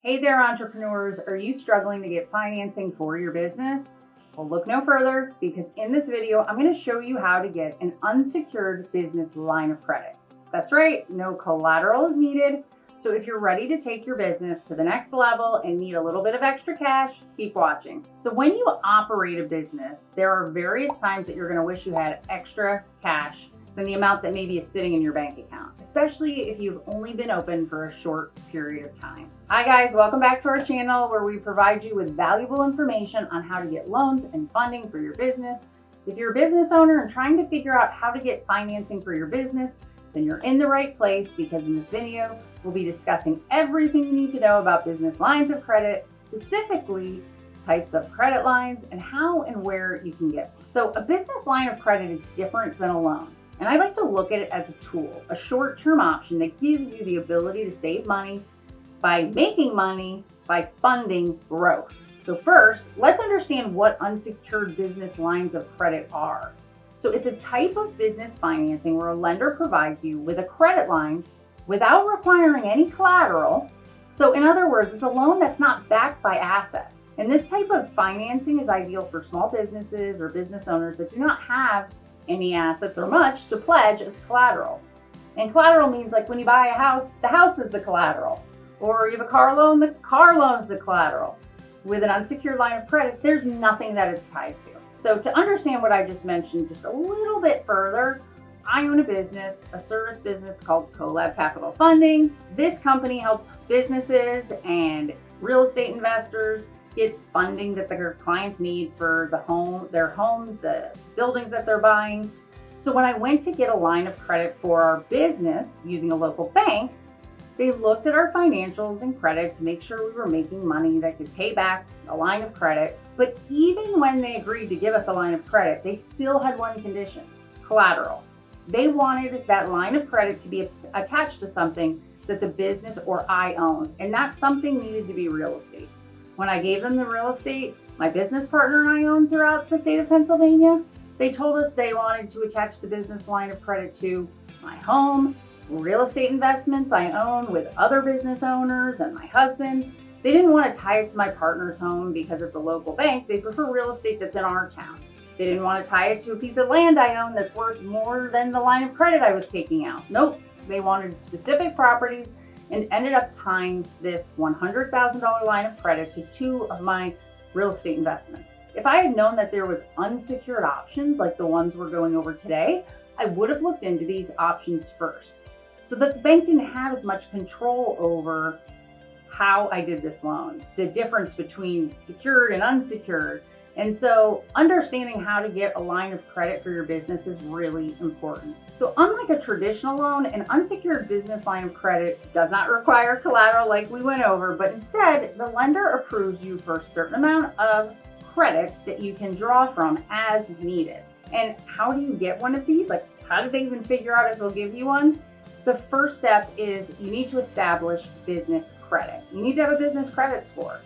Hey there, entrepreneurs. Are you struggling to get financing for your business? Well, look no further, because in this video, I'm going to show you how to get an unsecured business line of credit. That's right, no collateral is needed. So if you're ready to take your business to the next level and need a little bit of extra cash, keep watching. So when you operate a business, there are various times that you're going to wish you had extra cash than the amount that maybe is sitting in your bank account, especially if you've only been open for a short period of time. Hi guys, welcome back to our channel where we provide you with valuable information on how to get loans and funding for your business. If you're a business owner and trying to figure out how to get financing for your business, then you're in the right place, because in this video, we'll be discussing everything you need to know about business lines of credit, specifically types of credit lines and how and where you can get them. So a business line of credit is different than a loan. And I like to look at it as a tool, a short-term option that gives you the ability to save money by making money by funding growth. So first, let's understand what unsecured business lines of credit are. So it's a type of business financing where a lender provides you with a credit line without requiring any collateral. So in other words, it's a loan that's not backed by assets. And this type of financing is ideal for small businesses or business owners that do not have any assets or much to pledge as collateral. And collateral means, like, when you buy a house, the house is the collateral. Or you have a car loan, the car loan is the collateral. With an unsecured line of credit, there's nothing that it's tied to. So to understand what I just mentioned just a little bit further, I own a business, a service business called CoLAB Capital Funding. This company helps businesses and real estate investors get funding that their clients need for their homes, the buildings that they're buying. So when I went to get a line of credit for our business using a local bank, they looked at our financials and credit to make sure we were making money that could pay back a line of credit. But even when they agreed to give us a line of credit, they still had one condition: collateral. They wanted that line of credit to be attached to something that the business or I own, and that something needed to be real estate. When I gave them the real estate my business partner and I own throughout the state of Pennsylvania, they told us they wanted to attach the business line of credit to my home, real estate investments I own with other business owners, and my husband. They didn't want to tie it to my partner's home because it's a local bank. They prefer real estate that's in our town. They didn't want to tie it to a piece of land I own that's worth more than the line of credit I was taking out. Nope, they wanted specific properties, and ended up tying this $100,000 line of credit to two of my real estate investments. If I had known that there was unsecured options like the ones we're going over today, I would have looked into these options first, so that the bank didn't have as much control over how I did this loan, the difference between secured and unsecured. And so understanding how to get a line of credit for your business is really important. So unlike a traditional loan, an unsecured business line of credit does not require collateral like we went over, but instead the lender approves you for a certain amount of credit that you can draw from as needed. And how do you get one of these? Like, how do they even figure out if they'll give you one? The first step is you need to establish business credit. You need to have a business credit score.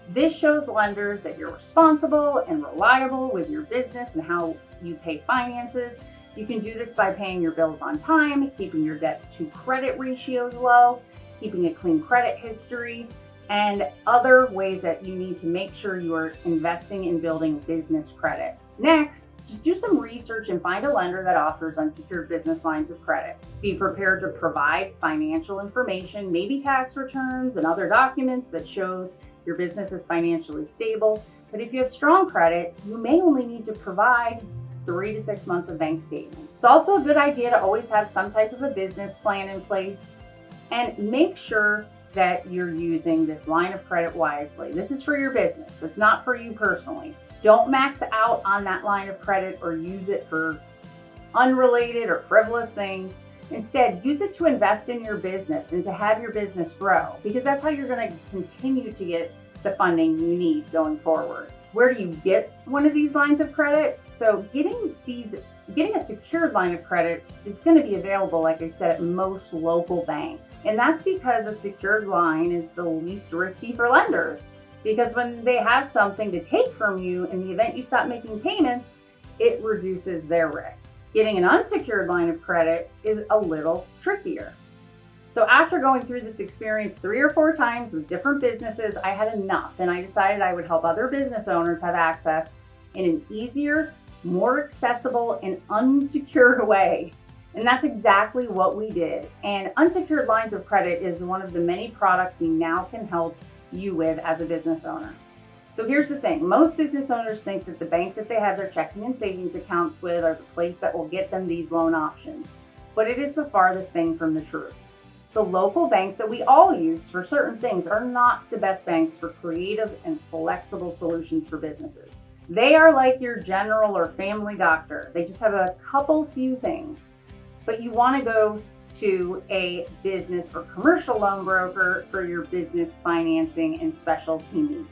This shows lenders that you're responsible and reliable with your business and how you pay finances. You can do this by paying your bills on time, keeping your debt to credit ratios low, keeping a clean credit history, and other ways that you need to make sure you are investing in building business credit. Next, just do some research and find a lender that offers unsecured business lines of credit. Be prepared to provide financial information, maybe tax returns and other documents that shows your business is financially stable. But if you have strong credit, you may only need to provide 3 to 6 months of bank statements. It's also a good idea to always have some type of a business plan in place, and make sure that you're using this line of credit wisely. This is for your business. It's not for you personally. Don't max out on that line of credit or use it for unrelated or frivolous things. Instead, use it to invest in your business and to have your business grow, because that's how you're going to continue to get the funding you need going forward. Where do you get one of these lines of credit? So getting a secured line of credit is going to be available, like I said, at most local banks. And that's because a secured line is the least risky for lenders, because when they have something to take from you in the event you stop making payments, it reduces their risk. Getting an unsecured line of credit is a little trickier. So after going through this experience 3 or 4 times with different businesses, I had enough, and I decided I would help other business owners have access in an easier, more accessible, and unsecured way. And that's exactly what we did. And unsecured lines of credit is one of the many products we now can help you with as a business owner. So here's the thing. Most business owners think that the bank that they have their checking and savings accounts with are the place that will get them these loan options. But it is the farthest thing from the truth. The local banks that we all use for certain things are not the best banks for creative and flexible solutions for businesses. They are like your general or family doctor. They just have a few things. But you want to go to a business or commercial loan broker for your business financing and specialty needs.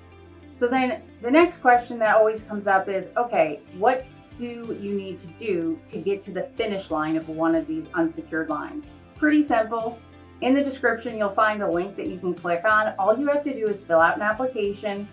So then the next question that always comes up is, okay, what do you need to do to get to the finish line of one of these unsecured lines? Pretty simple. In the description, you'll find a link that you can click on. All you have to do is fill out an application,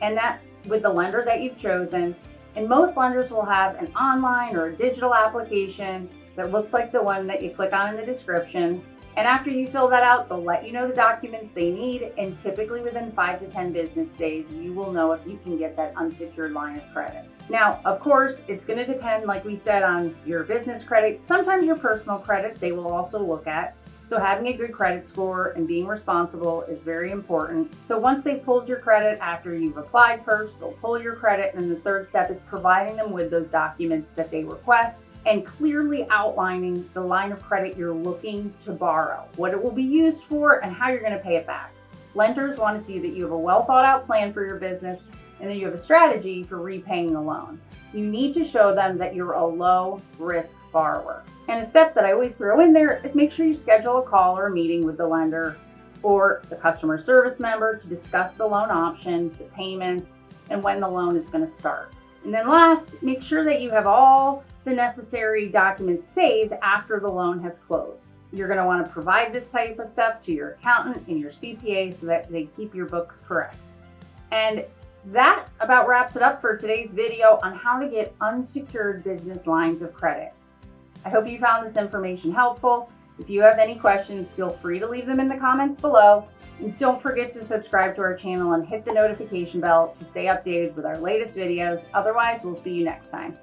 and that with the lender that you've chosen. And most lenders will have an online or a digital application that looks like the one that you click on in the description. And after you fill that out, they'll let you know the documents they need. And typically within 5 to 10 business days, you will know if you can get that unsecured line of credit. Now, of course, it's going to depend, like we said, on your business credit. Sometimes your personal credit, they will also look at. So having a good credit score and being responsible is very important. So once they've pulled your credit, after you've applied first, they'll pull your credit. And the third step is providing them with those documents that they request and clearly outlining the line of credit you're looking to borrow, what it will be used for, and how you're going to pay it back. Lenders want to see that you have a well thought out plan for your business and that you have a strategy for repaying the loan. You need to show them that you're a low risk borrower. And a step that I always throw in there is make sure you schedule a call or a meeting with the lender or the customer service member to discuss the loan options, the payments, and when the loan is going to start. And then last, make sure that you have all the necessary documents saved after the loan has closed. You're going to want to provide this type of stuff to your accountant and your CPA so that they keep your books correct. And that about wraps it up for today's video on how to get unsecured business lines of credit. I hope you found this information helpful. If you have any questions, feel free to leave them in the comments below. And don't forget to subscribe to our channel and hit the notification bell to stay updated with our latest videos. Otherwise, we'll see you next time.